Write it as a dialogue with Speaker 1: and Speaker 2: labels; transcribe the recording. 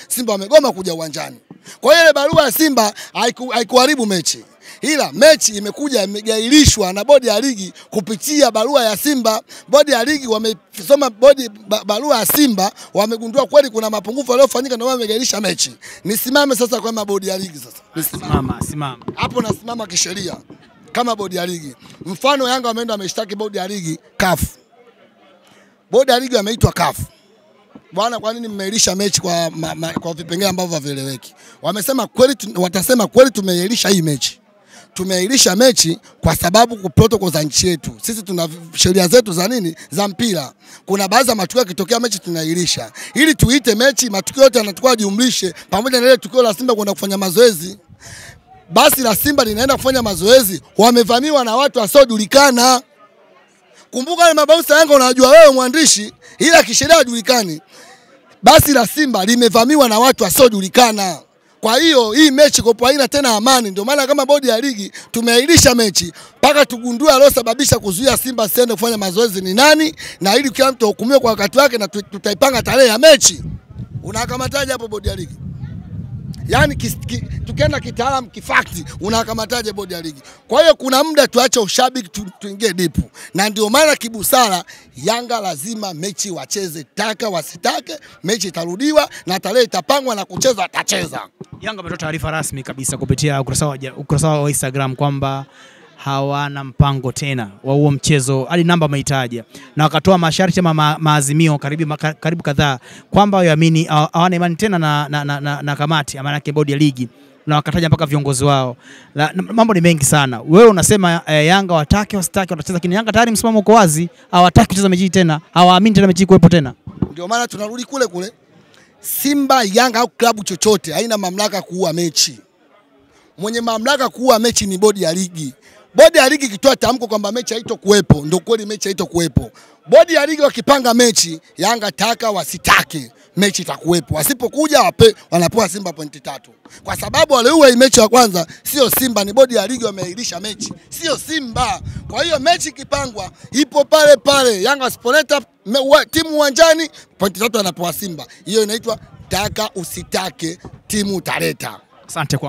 Speaker 1: Simba wamegoma kuja uwanjani. Kwa hiyo ile barua ya Simba haikuharibu mechi. Ila mechi imekuja imegairishwa na bodi ya ligi kupitia barua ya Simba. Bodi ya ligi wamesoma barua ya Simba, wamegundua kweli kuna mapungufu yaliyofanyika ndio wamegairisha mechi. Nisimame sasa kama bodi ya ligi sasa.
Speaker 2: Simama.
Speaker 1: Hapo nasimama kisheria kama bodi ya ligi. Mfano Yanga wameenda wameshtaki bodi ya ligi CAF. Bodi ya ligi wameitwa CAF. Bwana, kwa nini mmeilisha mechi kwa vipengele ambavyo havieleweki? Wamesema kweli, watasema kweli tumeilisha hii mechi. Tumeilisha mechi kwa sababu kwa protocol za nchi yetu. Sisi tuna sheria zetu za nini? Za mpira. Kuna baadhi ya matukio yakitokea mechi tunailisha. Ili tuite mechi matukio yote yanatakiwa jumlishe pamoja na ile tukio la Simba kwenda kufanya mazoezi. Basi la Simba linaenda kufanya mazoezi, wamevamiwa na watu wasiojulikana. Kumbuka ile mabausa Yanga unajua wewe mwandishi, ila kisheria hajulikani. Basi la Simba limevamiwa na watu wasiojulikana. Kwa hiyo hii mechi kwa haina tena amani. Ndio maana kama bodi ya ligi tumeahirisha mechi mpaka tugundue aliyosababisha kuzuia Simba siende kufanya mazoezi ni nani, na ili kila mtu ahukumiwe kwa wakati wake na tutaipanga tarehe ya mechi. Unakamataje hapo bodi ya ligi? Yaani tukienda kitaalamu kifakti unakamataje bodi ya ligi? Kwa hiyo kuna muda tuache ushabiki tuingie dipu. Na ndio maana kibusara Yanga lazima mechi wacheze, taka wasitake, mechi itarudiwa na tarehe itapangwa na kucheza atacheza.
Speaker 2: Yanga ametoa taarifa rasmi kabisa kupitia ukurasa wa Instagram kwamba hawana mpango tena wa huo mchezo, hadi namba mahitaji, na wakatoa masharti ama maazimio karibu kadhaa kwamba waamini hawana imani tena na kamati ama na bodi ya ligi, na wakataja mpaka viongozi wao. Mambo ni mengi sana. Wewe unasema Yanga watake wasitake watacheza, lakini Yanga tayari msimamo uko wazi, hawataki kucheza mechi tena, hawaamini tena mechi kuwepo tena.
Speaker 1: Ndio maana tunarudi kule. Simba, Yanga au klabu chochote haina mamlaka kuua mechi. Mwenye mamlaka kuua mechi ni bodi ya ligi. Bodi ya ligi ikitoa tamko kwamba mechi haitokuwepo, ndio kweli mechi haitokuwepo. Bodi ya ligi wakipanga mechi, Yanga taka wasitake, mechi itakuwepo. Wasipokuja wanapewa Simba pointi 3. Kwa sababu waliua hii mechi ya kwanza sio Simba, ni bodi ya ligi wameilisha mechi, sio Simba. Kwa hiyo mechi kipangwa ipo pale. Yanga wasipoleta timu uwanjani, pointi 3 anapewa Simba. Hiyo inaitwa taka usitake, timu utaleta.
Speaker 2: Asante kwa